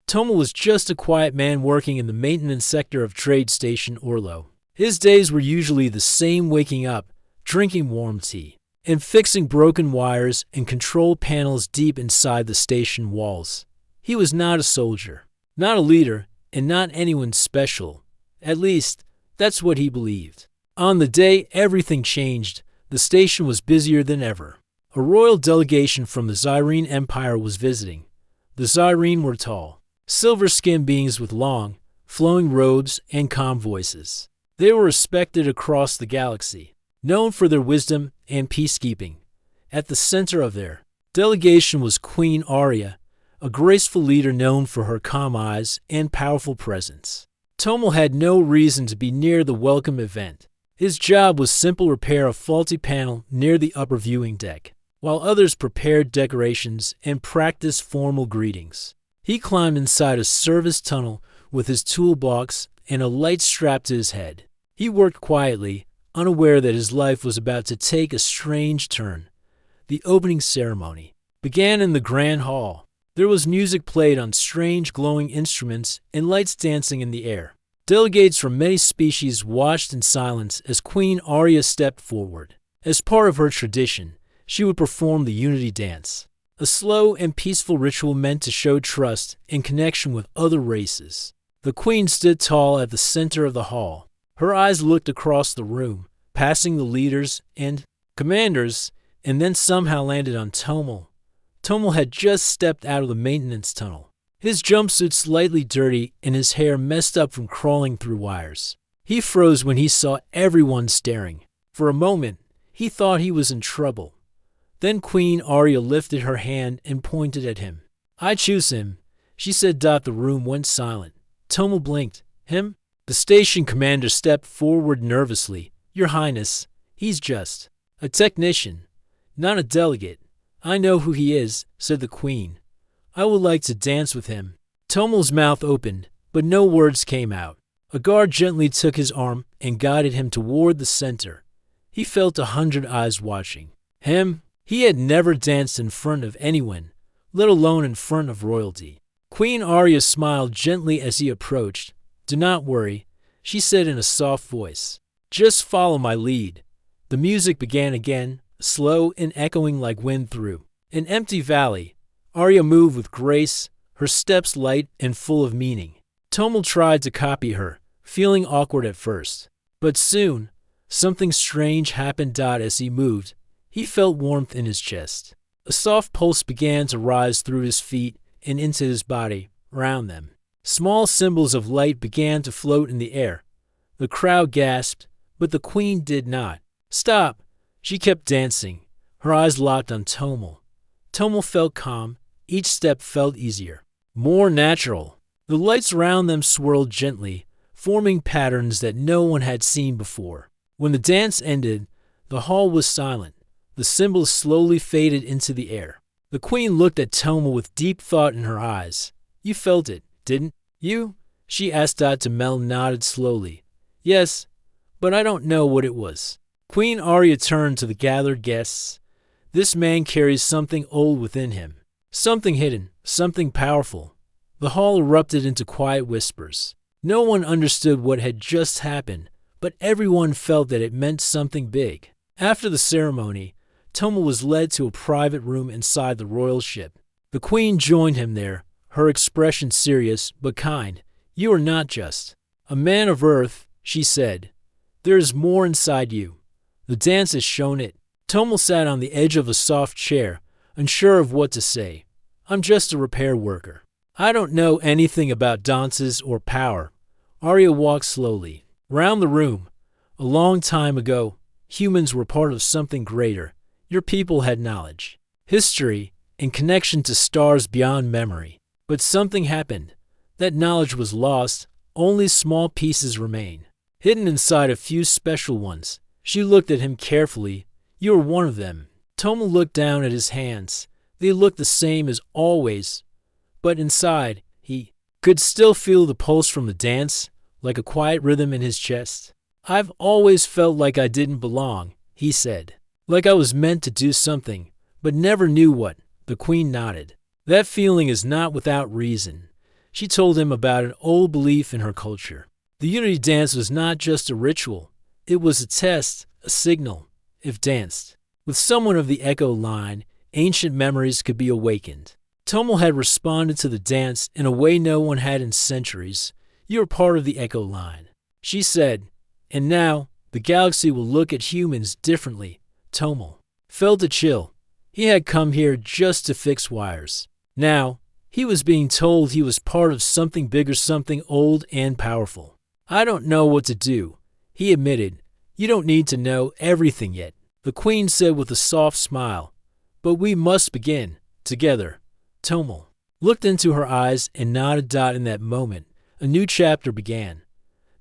Tomo was just a quiet man working in the maintenance sector of Trade Station Orlo. His days were usually the same: waking up, drinking warm tea, and fixing broken wires and control panels deep inside the station walls. He was not a soldier, not a leader, and not anyone special. At least, that's what he believed. On the day everything changed, the station was busier than ever. A royal delegation from the Zyrene Empire was visiting. The Zyrene were tall, silver-skinned beings with long, flowing robes and calm voices. They were respected across the galaxy, known for their wisdom and peacekeeping. At the center of their delegation was Queen Arya, a graceful leader known for her calm eyes and powerful presence. Tomo had no reason to be near the welcome event. His job was simple: repair a faulty panel near the upper viewing deck, while others prepared decorations and practiced formal greetings. He climbed inside a service tunnel with his toolbox and a light strapped to his head. He worked quietly, unaware that his life was about to take a strange turn. The opening ceremony began in the grand hall. There was music played on strange glowing instruments and lights dancing in the air. Delegates from many species watched in silence as Queen Arya stepped forward. As part of her tradition, she would perform the Unity Dance, a slow and peaceful ritual meant to show trust and connection with other races. The queen stood tall at the center of the hall. Her eyes looked across the room, passing the leaders and commanders, and then somehow landed on Tomo. Tomo had just stepped out of the maintenance tunnel, his jumpsuit slightly dirty and his hair messed up from crawling through wires. He froze when he saw everyone staring. For a moment, he thought he was in trouble. Then Queen Arya lifted her hand and pointed at him. "I choose him," she said. The room went silent. Tomo blinked. "Him?" The station commander stepped forward nervously. "Your Highness, he's just a technician, not a delegate." "I know who he is," said the queen. "I would like to dance with him." Tomo's mouth opened, but no words came out. A guard gently took his arm and guided him toward the center. He felt 100 eyes watching him. He had never danced in front of anyone, let alone in front of royalty. Queen Arya smiled gently as he approached. "Do not worry," she said in a soft voice. "Just follow my lead." The music began again, slow and echoing like wind through an empty valley. Arya moved with grace, her steps light and full of meaning. Tomo tried to copy her, feeling awkward at first. But soon, something strange happened. As he moved, he felt warmth in his chest. A soft pulse began to rise through his feet and into his body, around them. Small symbols of light began to float in the air. The crowd gasped, but the queen did not stop. She kept dancing, her eyes locked on Tomo. Tomo felt calm. Each step felt easier, more natural. The lights around them swirled gently, forming patterns that no one had seen before. When the dance ended, the hall was silent. The symbols slowly faded into the air. The queen looked at Tomo with deep thought in her eyes. "You felt it, didn't you?" she asked. Tomo nodded slowly. "Yes, but I don't know what it was." Queen Arya turned to the gathered guests. "This man carries something old within him, something hidden, something powerful." The hall erupted into quiet whispers. No one understood what had just happened, but everyone felt that it meant something big. After the ceremony, Tomo was led to a private room inside the royal ship. The queen joined him there, her expression serious but kind. "You are not just a man of Earth," she said. "There is more inside you. The dance has shown it." Tomo sat on the edge of a soft chair, unsure of what to say. "I'm just a repair worker. I don't know anything about dances or power." Arya walked slowly round the room. "A long time ago, humans were part of something greater. Your people had knowledge, history, and connection to stars beyond memory. But something happened. That knowledge was lost. Only small pieces remain, hidden inside a few special ones." She looked at him carefully. "You are one of them." Tomo looked down at his hands. They looked the same as always, but inside, he could still feel the pulse from the dance, like a quiet rhythm in his chest. "I've always felt like I didn't belong," he said. "Like I was meant to do something, but never knew what." The queen nodded. "That feeling is not without reason." She told him about an old belief in her culture. The unity dance was not just a ritual. It was a test, a signal. If danced with someone of the Echo line, ancient memories could be awakened. Tomel had responded to the dance in a way no one had in centuries. You are part of the Echo line, she said. And now, the galaxy will look at humans differently. Tomel felt a chill. He had come here just to fix wires. Now, he was being told he was part of something bigger, something old and powerful. I don't know what to do, he admitted. You don't need to know everything yet, the Queen said with a soft smile. But we must begin, together. Tomel looked into her eyes and nodded. In that moment, a new chapter began.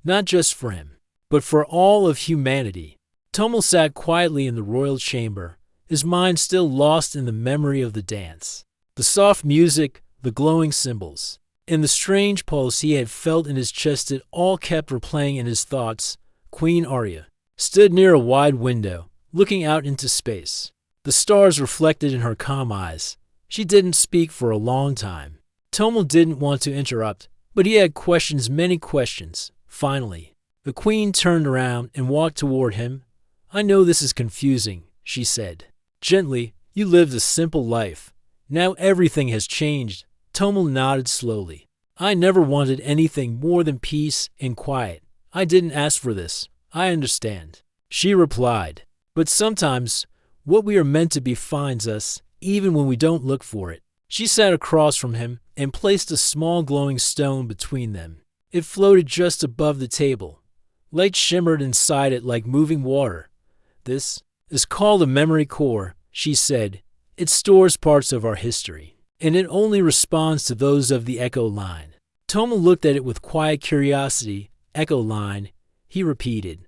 Not just for him, but for all of humanity. Tomel sat quietly in the royal chamber, his mind still lost in the memory of the dance. The soft music, the glowing symbols, and the strange pulse he had felt in his chest, it all kept replaying in his thoughts. Queen Arya stood near a wide window, looking out into space. The stars reflected in her calm eyes. She didn't speak for a long time. Tomel didn't want to interrupt, but he had questions, many questions. Finally, the Queen turned around and walked toward him. I know this is confusing, she said. Gently, you lived a simple life. Now everything has changed. Tomel nodded slowly. I never wanted anything more than peace and quiet. I didn't ask for this. I understand, she replied. But sometimes, what we are meant to be finds us, even when we don't look for it. She sat across from him and placed a small glowing stone between them. It floated just above the table. Light shimmered inside it like moving water. This is called a memory core, she said. It stores parts of our history, and it only responds to those of the Echo line. Tomel looked at it with quiet curiosity. Echo line, he repeated.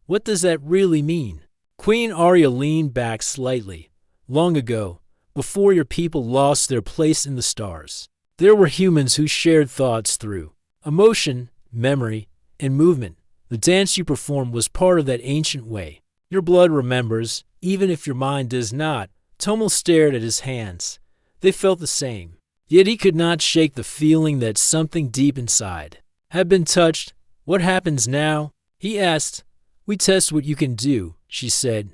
What does that really mean? Queen Arya leaned back slightly. Long ago, before your people lost their place in the stars, there were humans who shared thoughts through emotion, memory, and movement. The dance you performed was part of that ancient way. Your blood remembers, even if your mind does not. Tomel stared at his hands. They felt the same. Yet he could not shake the feeling that something deep inside had been touched. What happens now? He asked. We test what you can do, she said.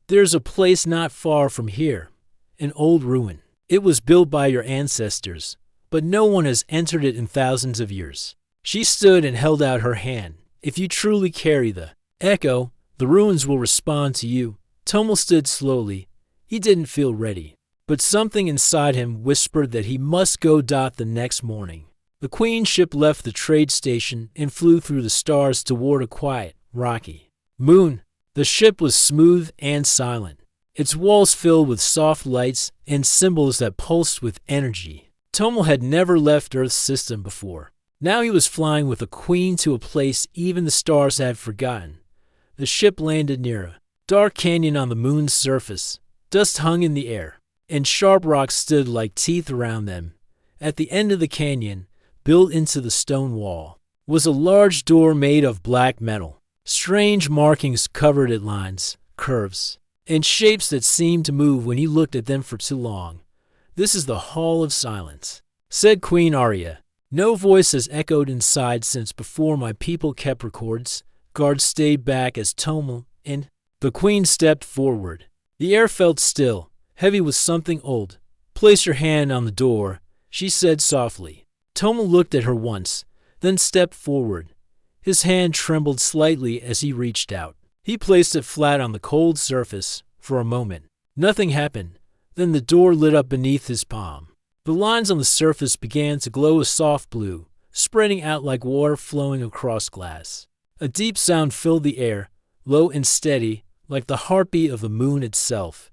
There's a place not far from here, an old ruin. It was built by your ancestors, but no one has entered it in thousands of years. She stood and held out her hand. If you truly carry the echo, the ruins will respond to you. Tomel stood slowly. He didn't feel ready, but something inside him whispered that he must go. The next morning, the Queen ship left the trade station and flew through the stars toward a quiet, rocky moon. The ship was smooth and silent, its walls filled with soft lights and symbols that pulsed with energy. Tomel had never left Earth's system before. Now he was flying with a queen to a place even the stars had forgotten. The ship landed near a dark canyon on the moon's surface. Dust hung in the air, and sharp rocks stood like teeth around them. At the end of the canyon, built into the stone wall, was a large door made of black metal. Strange markings covered its lines, curves, and shapes that seemed to move when you looked at them for too long. This is the Hall of Silence, said Queen Arya. No voice has echoed inside since before my people kept records. Guards stayed back as Tomel and the Queen stepped forward. The air felt still, heavy with something old. Place your hand on the door, she said softly. Tomel looked at her once, then stepped forward. His hand trembled slightly as he reached out. He placed it flat on the cold surface. For a moment, nothing happened. Then the door lit up beneath his palm. The lines on the surface began to glow a soft blue, spreading out like water flowing across glass. A deep sound filled the air, low and steady, like the heartbeat of the moon itself.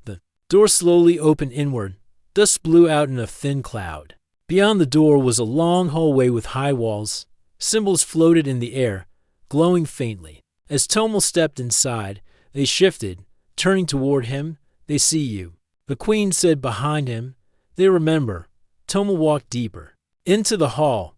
The door slowly opened inward. Dust blew out in a thin cloud. Beyond the door was a long hallway with high walls. Symbols floated in the air, glowing faintly. As Tomel stepped inside, they shifted. Turning toward him, they see you, the Queen said behind him. They remember. Tomel walked deeper. Into the hall.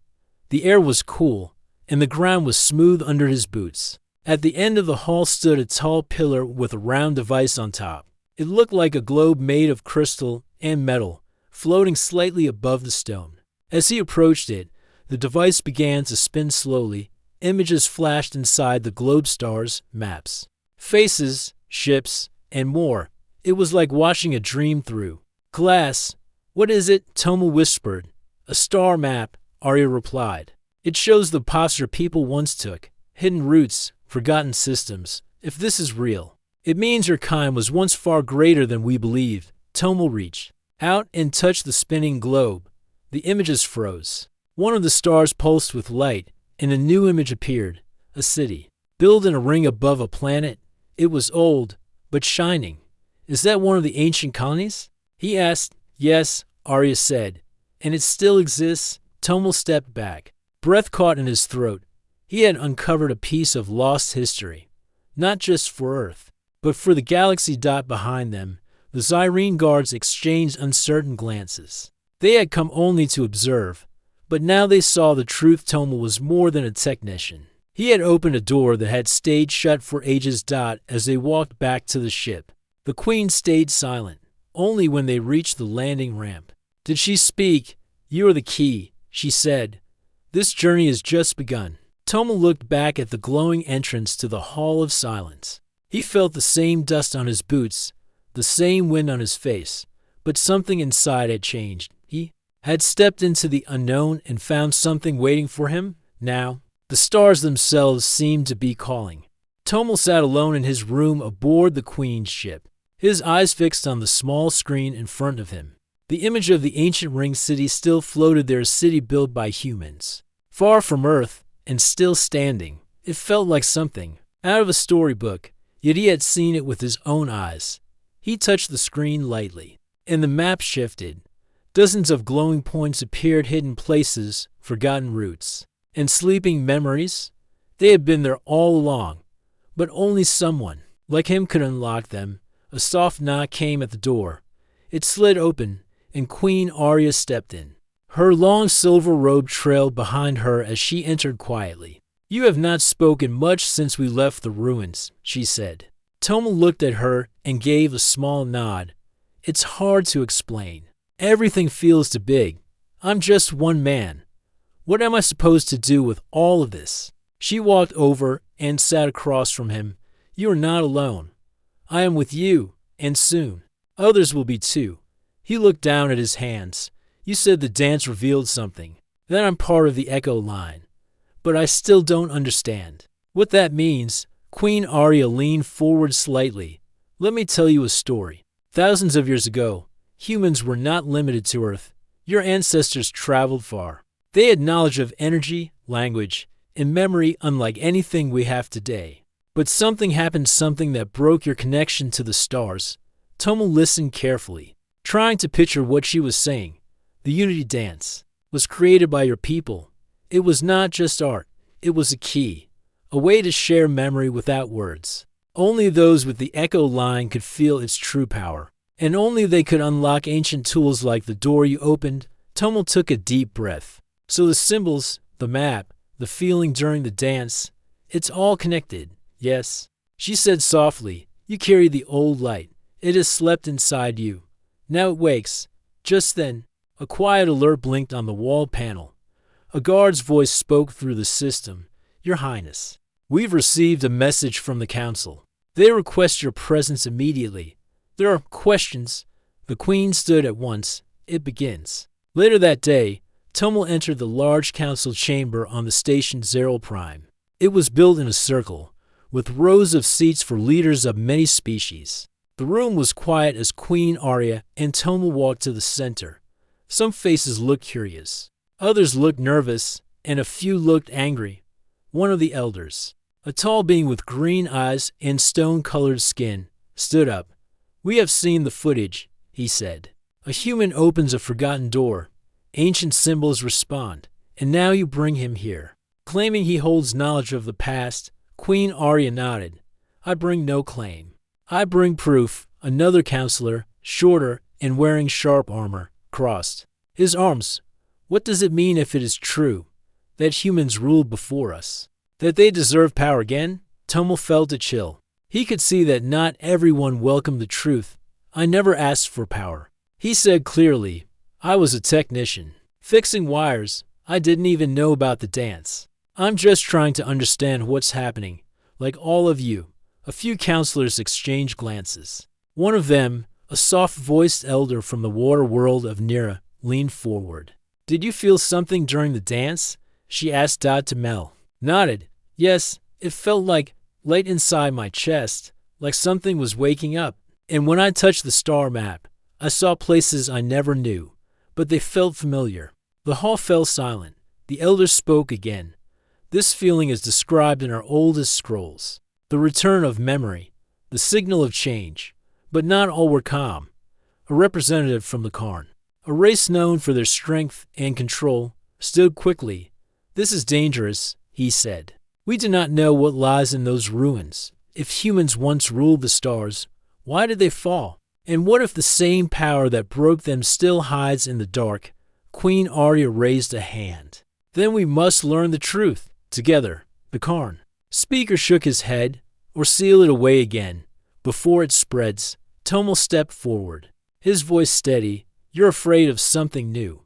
The air was cool, and the ground was smooth under his boots. At the end of the hall stood a tall pillar with a round device on top. It looked like a globe made of crystal and metal, floating slightly above the stone. As he approached it, The device began to spin slowly. Images flashed inside the globe stars, maps, faces, ships, and more. It was like watching a dream through glass. What is it? Tomo whispered. A star map, Arya replied. It shows the posture people once took, hidden roots, forgotten systems. If this is real, it means your kind was once far greater than we believed. Tomo reached out and touched the spinning globe. The images froze. One of the stars pulsed with light, and a new image appeared. A city, built in a ring above a planet. It was old, but shining. Is that one of the ancient colonies? He asked. Yes, Arya said. And it still exists? Tomo stepped back, breath caught in his throat. He had uncovered a piece of lost history, not just for Earth, but for the galaxy. Behind them, the Zyrene guards exchanged uncertain glances. They had come only to observe, but now they saw the truth. Tomo was more than a technician. He had opened a door that had stayed shut for ages. As they walked back to the ship, the Queen stayed silent. Only when they reached the landing ramp did she speak. You are the key, she said. This journey has just begun. Tomo looked back at the glowing entrance to the Hall of Silence. He felt the same dust on his boots, the same wind on his face, but something inside had changed. He had stepped into the unknown and found something waiting for him. Now, the stars themselves seemed to be calling. Tomo sat alone in his room aboard the Queen's ship, his eyes fixed on the small screen in front of him. The image of the ancient ring city still floated there, a city built by humans, far from Earth, and still standing. It felt like something out of a storybook, yet he had seen it with his own eyes. He touched the screen lightly, and the map shifted. Dozens of glowing points appeared, hidden places, forgotten routes, and sleeping memories. They had been there all along, but only someone like him could unlock them. A soft knock came at the door. It slid open, and Queen Arya stepped in. Her long silver robe trailed behind her as she entered quietly. You have not spoken much since we left the ruins, she said. Tomo looked at her and gave a small nod. It's hard to explain. Everything feels too big. I'm just one man. What am I supposed to do with all of this? She walked over and sat across from him. You are not alone. I am with you, and soon others will be too. He looked down at his hands. You said the dance revealed something, that I'm part of the Echo line. But I still don't understand what that means. Queen Arya leaned forward slightly. Let me tell you a story. Thousands of years ago, humans were not limited to Earth. Your ancestors traveled far. They had knowledge of energy, language, and memory unlike anything we have today. But something happened, something that broke your connection to the stars. Tomo listened carefully, trying to picture what she was saying. The Unity Dance was created by your people. It was not just art. It was a key, a way to share memory without words. Only those with the Echo line could feel its true power, and only they could unlock ancient tools like the door you opened. Tomo took a deep breath. So the symbols, the map, the feeling during the dance, it's all connected. Yes, she said softly. You carry the old light. It has slept inside you. Now it wakes. Just then, a quiet alert blinked on the wall panel. A guard's voice spoke through the system. Your Highness, we've received a message from the Council. They request your presence immediately. There are questions. The Queen stood at once. It begins. Later that day, Tomo entered the large council chamber on the station Zero Prime. It was built in a circle, with rows of seats for leaders of many species. The room was quiet as Queen Arya and Tomo walked to the center. Some faces looked curious, others looked nervous, and a few looked angry. One of the elders, a tall being with green eyes and stone-colored skin, stood up. We have seen the footage, he said. A human opens a forgotten door. Ancient symbols respond, and now you bring him here. Claiming he holds knowledge of the past, Queen Arya nodded. I bring no claim. I bring proof. Another counselor, shorter and wearing sharp armor, crossed his arms. What does it mean if it is true that humans ruled before us? That they deserve power again? Tomo felt a chill. He could see that not everyone welcomed the truth. I never asked for power, he said clearly. I was a technician, fixing wires. I didn't even know about the dance. I'm just trying to understand what's happening, like all of you." A few counselors exchanged glances. One of them, a soft-voiced elder from the water world of Nira, leaned forward. "Did you feel something during the dance?" she asked Dot to Mel. Nodded. "Yes, it felt like light inside my chest, like something was waking up. And when I touched the star map, I saw places I never knew, but they felt familiar." The hall fell silent. The elder spoke again. "This feeling is described in our oldest scrolls. The return of memory, the signal of change. But not all were calm." A representative from the Karn, a race known for their strength and control, stood quickly. "This is dangerous," he said. "We do not know what lies in those ruins. If humans once ruled the stars, why did they fall? And what if the same power that broke them still hides in the dark?" Queen Arya raised a hand. "Then we must learn the truth, together, the Karn." Speaker shook his head, "Or seal it away again, before it spreads." Tomel stepped forward, his voice steady. "You're afraid of something new.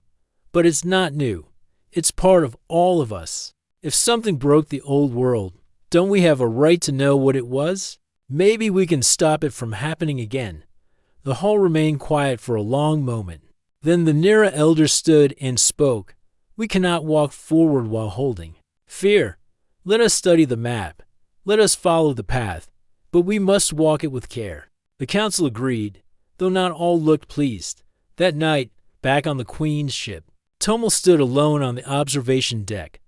But it's not new. It's part of all of us. If something broke the old world, don't we have a right to know what it was? Maybe we can stop it from happening again." The hall remained quiet for a long moment. Then the Nira elder stood and spoke. "We cannot walk forward while holding fear. Let us study the map. Let us follow the path. But we must walk it with care." The council agreed, though not all looked pleased. That night, back on the Queen's ship, Tomel stood alone on the observation deck.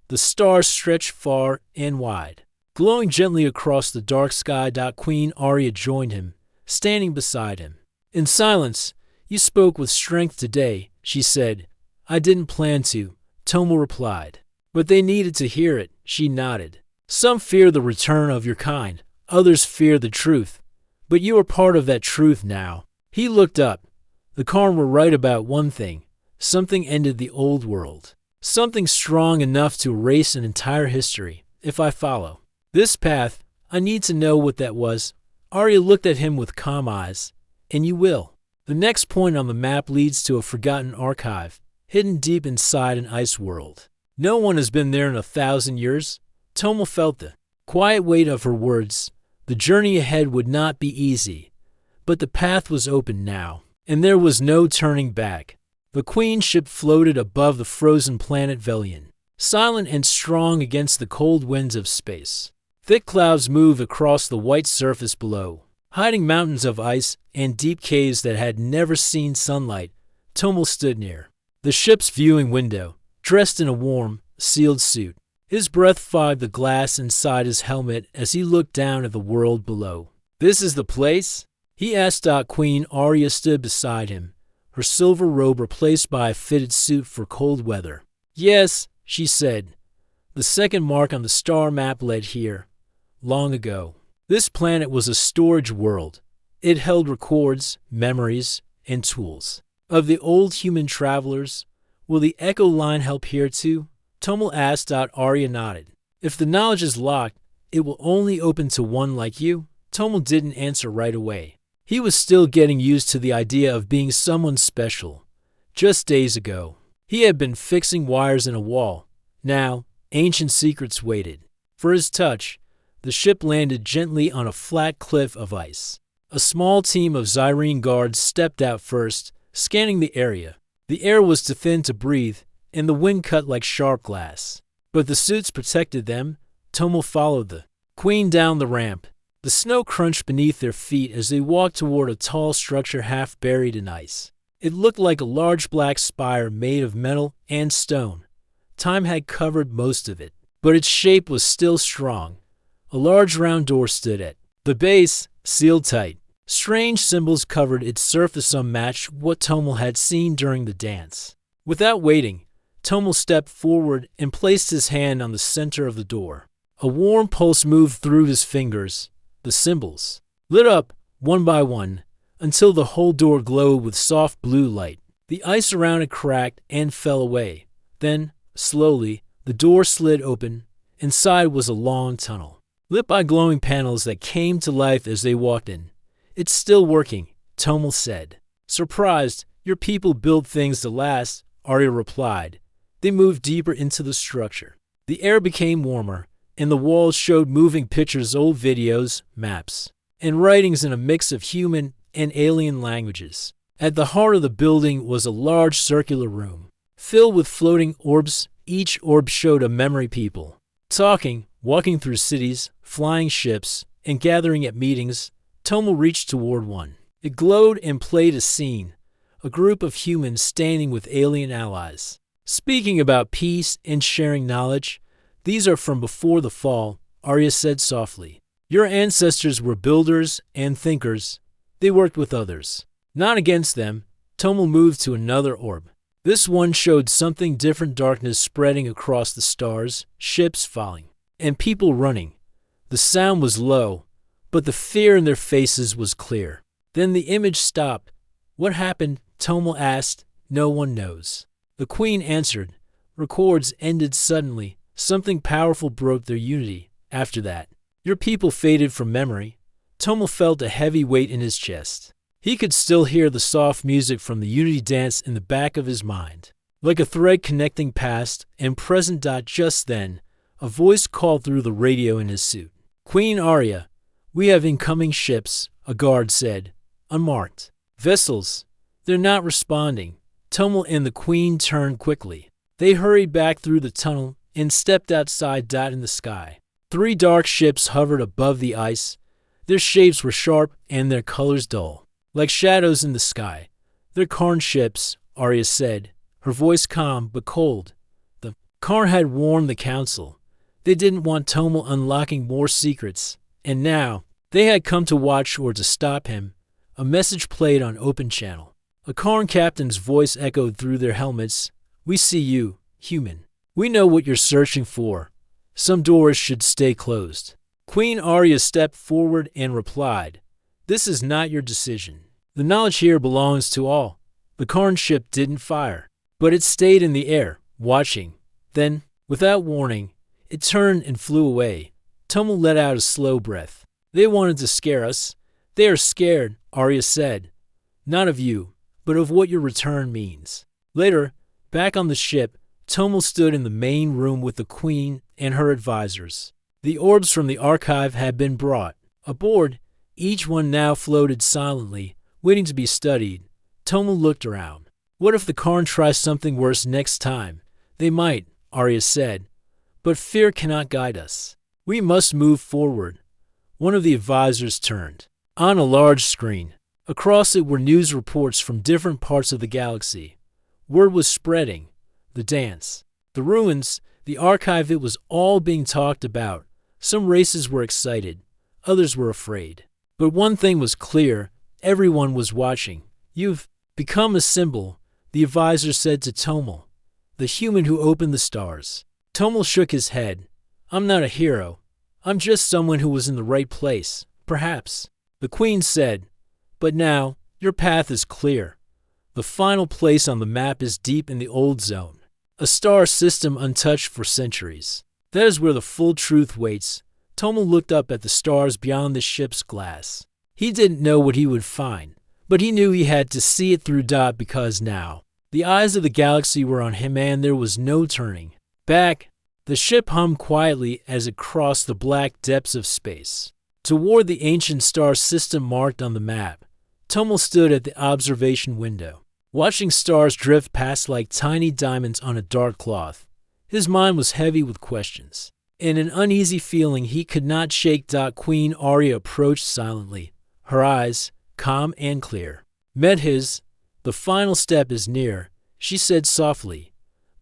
The stars stretched far and wide, glowing gently across the dark sky. Queen Arya joined him, standing beside him. In silence, "You spoke with strength today," she said. "I didn't plan to," Tomel replied. "But they needed to hear it." She nodded. "Some fear the return of your kind. Others fear the truth. But you are part of that truth now." He looked up. The Karn were right about one thing. Something ended the old world. Something strong enough to erase an entire history. "If I follow this path, I need to know what that was." Arya looked at him with calm eyes. "And you will. The next point on the map leads to a forgotten archive, hidden deep inside an ice world. No one has been there in 1,000 years." Tomel felt the quiet weight of her words. The journey ahead would not be easy, but the path was open now, and there was no turning back. The Queen's ship floated above the frozen planet Velian, silent and strong against the cold winds of space. Thick clouds moved across the white surface below, hiding mountains of ice and deep caves that had never seen sunlight. Tomel stood near the ship's viewing window, dressed in a warm, sealed suit. His breath fogged the glass inside his helmet as he looked down at the world below. "This is the place?" he asked. Queen Arya stood beside him, her silver robe replaced by a fitted suit for cold weather. "Yes," she said. "The second mark on the star map led here, long ago. This planet was a storage world. It held records, memories, and tools of the old human travelers. Will the Echo Line help here too?" Tomel asked. Arya nodded. "If the knowledge is locked, it will only open to one like you." Tomel didn't answer right away. He was still getting used to the idea of being someone special. Just days ago, he had been fixing wires in a wall. Now, ancient secrets waited for his touch. The ship landed gently on a flat cliff of ice. A small team of Zyrene guards stepped out first, scanning the area. The air was too thin to breathe, and the wind cut like sharp glass. But the suits protected them. Tomel followed the Queen down the ramp. The snow crunched beneath their feet as they walked toward a tall structure half buried in ice. It looked like a large black spire made of metal and stone. Time had covered most of it, but its shape was still strong. A large round door stood at the base, sealed tight. Strange symbols covered its surface unmatched what Tomel had seen during the dance. Without waiting, Tomel stepped forward and placed his hand on the center of the door. A warm pulse moved through his fingers. The symbols lit up, one by one, until the whole door glowed with soft blue light. The ice around it cracked and fell away. Then, slowly, the door slid open. Inside was a long tunnel, lit by glowing panels that came to life as they walked in. "It's still working," Tomel said. Surprised, "Your people build things to last," Arya replied. They moved deeper into the structure. The air became warmer, and the walls showed moving pictures, old videos, maps, and writings in a mix of human and alien languages. At the heart of the building was a large circular room, filled with floating orbs. Each orb showed a memory people, talking, walking through cities, flying ships, and gathering at meetings. Tomo reached toward one. It glowed and played a scene, a group of humans standing with alien allies, speaking about peace and sharing knowledge. These are from before the fall, Arya said softly. Your ancestors were builders and thinkers. They worked with others, not against them. Tomo moved to another orb. This one showed something different, darkness spreading across the stars, ships falling, and people running. The sound was low, but the fear in their faces was clear. Then the image stopped. What happened? Tomo asked. No one knows. The queen answered. Records ended suddenly. Something powerful broke their unity. After that, your people faded from memory. Tomo felt a heavy weight in his chest. He could still hear the soft music from the unity dance in the back of his mind, like a thread connecting past and present. Just then, a voice called through the radio in his suit. Queen Arya, we have incoming ships, a guard said. Unmarked. Vessels. They're not responding. Tomo and the queen turned quickly. They hurried back through the tunnel and stepped outside. In the sky, 3 dark ships hovered above the ice. Their shapes were sharp and their colors dull, like shadows in the sky. They're Karn ships, Arya said, her voice calm but cold. The Karn had warned the council. They didn't want Tomo unlocking more secrets, and now they had come to watch or to stop him. A message played on open channel. A Karn captain's voice echoed through their helmets. We see you, human. We know what you're searching for. Some doors should stay closed. Queen Arya stepped forward and replied, this is not your decision. The knowledge here belongs to all. The Karn ship didn't fire, but it stayed in the air, watching. Then, without warning, it turned and flew away. Tomo let out a slow breath. They wanted to scare us. They are scared, Arya said. Not of you, but of what your return means. Later, back on the ship, Tomo stood in the main room with the queen and her advisors. The orbs from the archive had been brought. Aboard, each one now floated silently, waiting to be studied. Tomo looked around. What if the Karn tries something worse next time? They might, Arya said. But fear cannot guide us. We must move forward. One of the advisors turned. On a large screen, across it were news reports from different parts of the galaxy. Word was spreading. The dance, the ruins, the archive, it was all being talked about. Some races were excited, others were afraid. But one thing was clear, everyone was watching. You've become a symbol, the advisor said to Tomo, the human who opened the stars. Tomo shook his head. I'm not a hero. I'm just someone who was in the right place, perhaps. The queen said, but now, your path is clear. The final place on the map is deep in the old zone, a star system untouched for centuries. That is where the full truth waits. Tomo looked up at the stars beyond the ship's glass. He didn't know what he would find, but he knew he had to see it through. Because now, the eyes of the galaxy were on him and there was no turning back. The ship hummed quietly as it crossed the black depths of space, toward the ancient star system marked on the map. Tomo stood at the observation window, watching stars drift past like tiny diamonds on a dark cloth. His mind was heavy with questions, and an uneasy feeling he could not shake. Queen Arya approached silently, her eyes, calm and clear, met his. The final step is near, she said softly,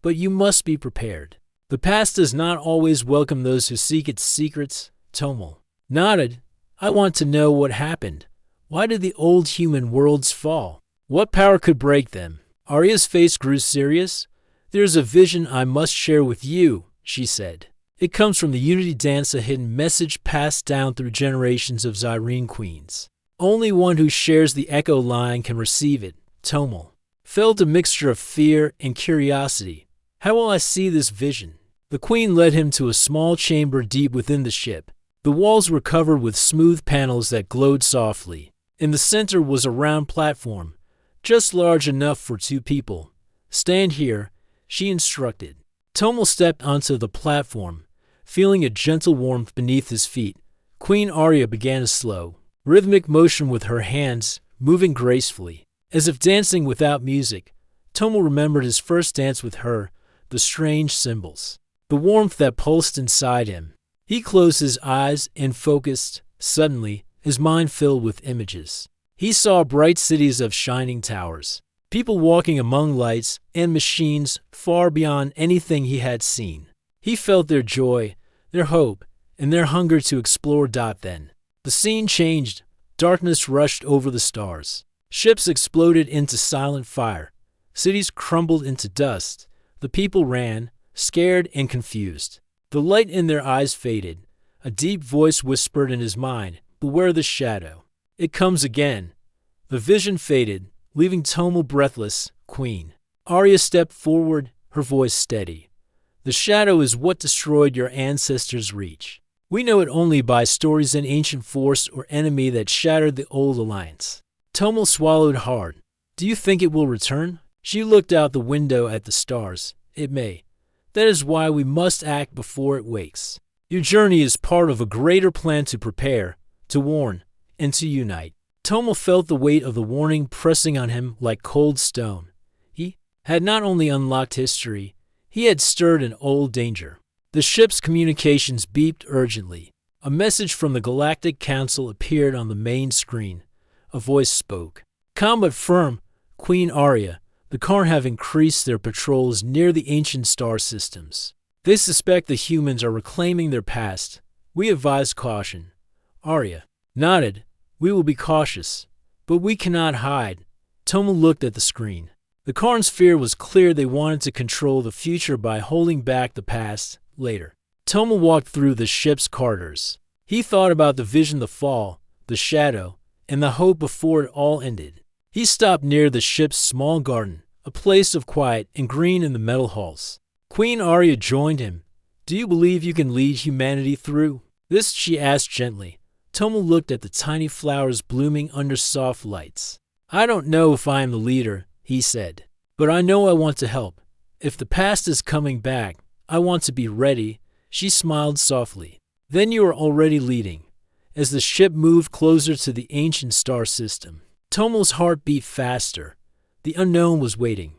but you must be prepared. The past does not always welcome those who seek its secrets. Tomo nodded. I want to know what happened. Why did the old human worlds fall? What power could break them? Arya's face grew serious. There's a vision I must share with you, she said. It comes from the Unity Dance, a hidden message passed down through generations of Zyrene queens. Only one who shares the echo line can receive it. Tomo felt a mixture of fear and curiosity. How will I see this vision? The queen led him to a small chamber deep within the ship. The walls were covered with smooth panels that glowed softly. In the center was a round platform, just large enough for 2 people. Stand here, she instructed. Tomal stepped onto the platform, feeling a gentle warmth beneath his feet. Queen Arya began a slow, rhythmic motion with her hands, moving gracefully. As if dancing without music, Tomal remembered his first dance with her, the strange symbols, the warmth that pulsed inside him. He closed his eyes and focused. Suddenly, his mind filled with images. He saw bright cities of shining towers, people walking among lights, and machines far beyond anything he had seen. He felt their joy, their hope, and their hunger to explore. Then, the scene changed. Darkness rushed over the stars. Ships exploded into silent fire. Cities crumbled into dust. The people ran, scared and confused. The light in their eyes faded. A deep voice whispered in his mind, "Beware the shadow. It comes again." The vision faded, leaving Tomal breathless. Queen Arya stepped forward, her voice steady. "The shadow is what destroyed your ancestors' reach. We know it only by stories an ancient force or enemy that shattered the old alliance." Tomal swallowed hard. "Do you think it will return?" She looked out the window at the stars. "It may. That is why we must act before it wakes. Your journey is part of a greater plan to prepare, to warn, and to unite." Tomal felt the weight of the warning pressing on him like cold stone. He had not only unlocked history, he had stirred an old danger. The ship's communications beeped urgently. A message from the Galactic Council appeared on the main screen. A voice spoke. "Calm but firm, Queen Arya. The Karn have increased their patrols near the ancient star systems. They suspect the humans are reclaiming their past. We advise caution." Arya nodded. "We will be cautious, but we cannot hide." Tomal looked at the screen. The Karn's fear was clear. They wanted to control the future by holding back the past. Later, Tomal walked through the ship's corridors. He thought about the vision, the fall, the shadow, and the hope before it all ended. He stopped near the ship's small garden, a place of quiet and green in the metal halls. Queen Arya joined him. "Do you believe you can lead humanity through this?" she asked gently. Tomal looked at the tiny flowers blooming under soft lights. "I don't know if I am the leader," he said, "but I know I want to help. If the past is coming back, I want to be ready." She smiled softly. "Then you are already leading." As the ship moved closer to the ancient star system, Tomal's heart beat faster. The unknown was waiting.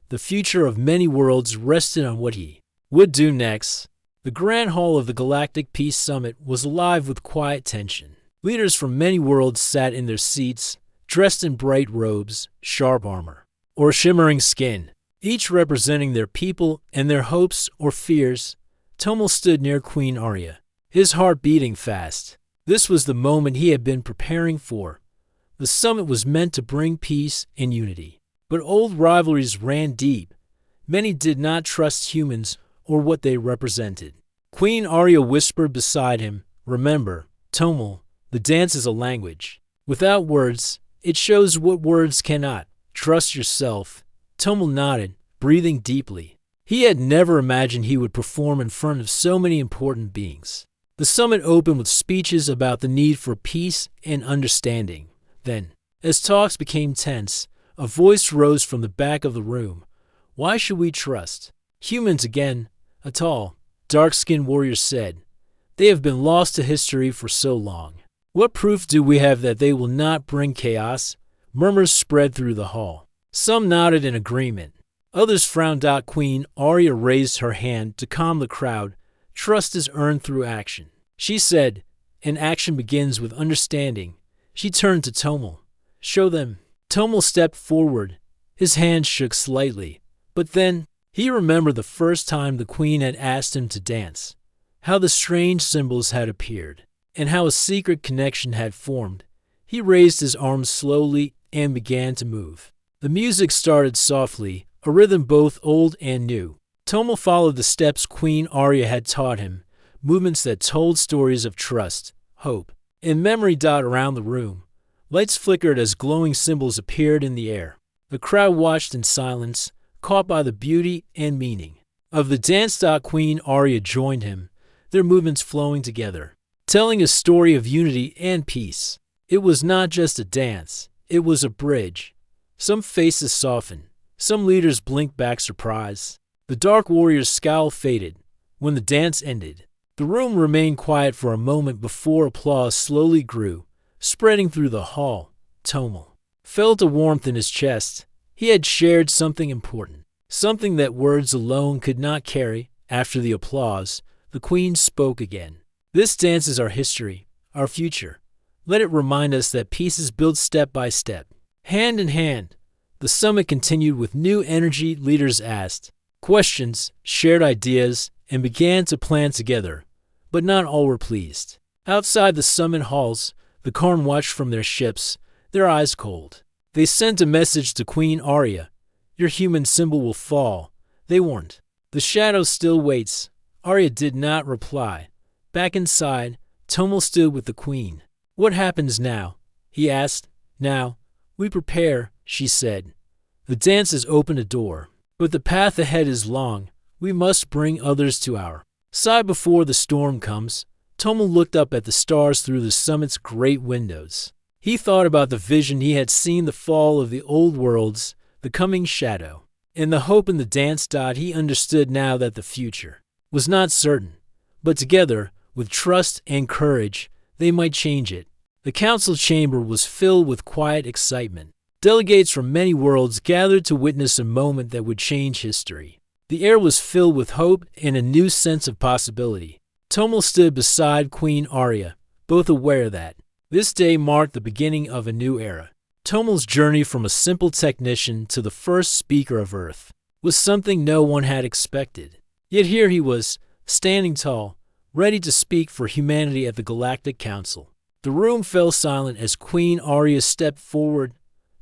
The future of many worlds rested on what he would do next. The grand hall of the Galactic Peace Summit was alive with quiet tension. Leaders from many worlds sat in their seats, dressed in bright robes, sharp armor, or shimmering skin, each representing their people and their hopes or fears. Tomal stood near Queen Arya, his heart beating fast. This was the moment he had been preparing for. The summit was meant to bring peace and unity. But old rivalries ran deep. Many did not trust humans or what they represented. Queen Arya whispered beside him, "Remember, Tomal, the dance is a language. Without words, it shows what words cannot. Trust yourself." Tomal nodded, breathing deeply. He had never imagined he would perform in front of so many important beings. The summit opened with speeches about the need for peace and understanding. Then, as talks became tense, a voice rose from the back of the room. "Why should we trust humans again?" A tall, dark-skinned warrior said. "They have been lost to history for so long. What proof do we have that they will not bring chaos?" Murmurs spread through the hall. Some nodded in agreement. Others frowned out. Queen Arya raised her hand to calm the crowd. "Trust is earned through action," she said, "and action begins with understanding." She turned to Tomal. "Show them." Tomal stepped forward. His hand shook slightly. But then, he remembered the first time the queen had asked him to dance, how the strange symbols had appeared, and how a secret connection had formed. He raised his arms slowly and began to move. The music started softly, a rhythm both old and new. Tomal followed the steps Queen Arya had taught him, movements that told stories of trust, hope, and memory. Around the room, lights flickered as glowing symbols appeared in the air. The crowd watched in silence, caught by the beauty and meaning of the dance. Queen Arya joined him, their movements flowing together, telling a story of unity and peace. It was not just a dance, it was a bridge. Some faces softened, some leaders blinked back surprise. The Dark Warrior's scowl faded when the dance ended. The room remained quiet for a moment before applause slowly grew, spreading through the hall. Tomel felt a warmth in his chest. He had shared something important, something that words alone could not carry. After the applause, the queen spoke again. This dance is our history, our future. Let it remind us that peace is built step by step, hand in hand. The summit continued with new energy. Leaders asked questions, shared ideas, and began to plan together. But not all were pleased. Outside the summit halls, the Karn watched from their ships, their eyes cold. They sent a message to Queen Arya. Your human symbol will fall, they warned. The shadow still waits. Arya did not reply. Back inside, Tomel stood with the queen. What happens now? He asked. Now, we prepare, she said. The dance has opened a door, but the path ahead is long. We must bring others to our side before the storm comes. Tomel looked up at the stars through the summit's great windows. He thought about the vision he had seen, the fall of the old worlds, the coming shadow, and the hope in the dance. He understood now that the future was not certain, but together, with trust and courage, they might change it. The council chamber was filled with quiet excitement. Delegates from many worlds gathered to witness a moment that would change history. The air was filled with hope and a new sense of possibility. Tomel stood beside Queen Arya, both aware that this day marked the beginning of a new era. Tomel's journey from a simple technician to the first speaker of Earth was something no one had expected. Yet here he was, standing tall, ready to speak for humanity at the Galactic Council. The room fell silent as Queen Arya stepped forward.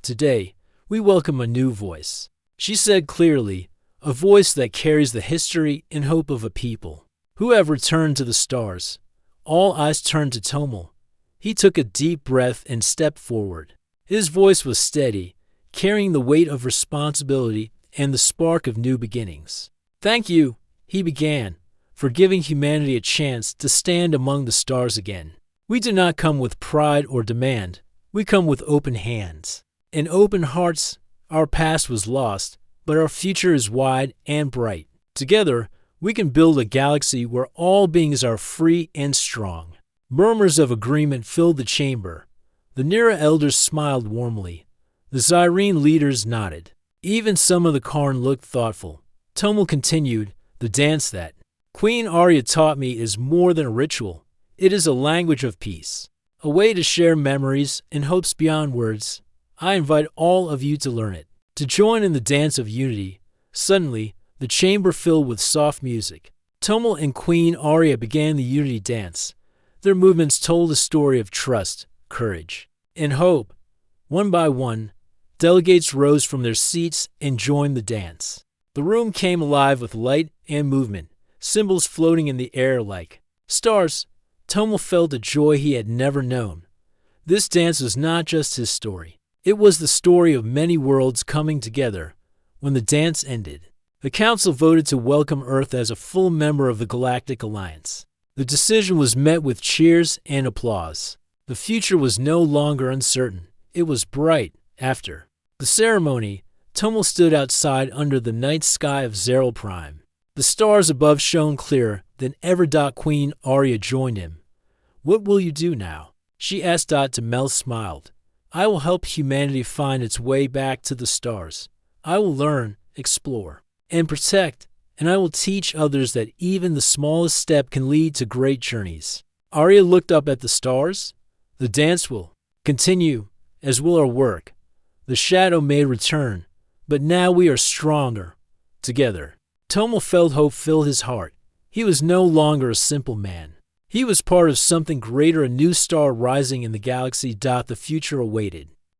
Today, we welcome a new voice, she said clearly, a voice that carries the history and hope of a people who have returned to the stars. All eyes turned to Tomel. He took a deep breath and stepped forward. His voice was steady, carrying the weight of responsibility and the spark of new beginnings. Thank you, he began, for giving humanity a chance to stand among the stars again. We do not come with pride or demand. We come with open hands and open hearts. Our past was lost, but our future is wide and bright. Together, we can build a galaxy where all beings are free and strong. Murmurs of agreement filled the chamber. The Nira elders smiled warmly. The Zyrene leaders nodded. Even some of the Karn looked thoughtful. Tomel continued, the dance that Queen Arya taught me is more than a ritual. It is a language of peace, a way to share memories and hopes beyond words. I invite all of you to learn it, to join in the dance of unity. Suddenly, the chamber filled with soft music. Tomel and Queen Arya began the unity dance. Their movements told a story of trust, courage, and hope. One by one, delegates rose from their seats and joined the dance. The room came alive with light and movement, symbols floating in the air like stars. Tomel felt a joy he had never known. This dance was not just his story. It was the story of many worlds coming together. When the dance ended, the council voted to welcome Earth as a full member of the Galactic Alliance. The decision was met with cheers and applause. The future was no longer uncertain. It was bright. After the ceremony, Tomel stood outside under the night sky of Zeral Prime. The stars above shone clearer than ever. Queen Arya joined him. What will you do now? She asked. Tomel smiled. I will help humanity find its way back to the stars. I will learn, explore, and protect, and I will teach others that even the smallest step can lead to great journeys. Arya looked up at the stars. The dance will continue, as will our work. The shadow may return, but now we are stronger together. Tomel felt hope fill his heart. He was no longer a simple man. He was part of something greater, a new star rising in the galaxy. The future awaited.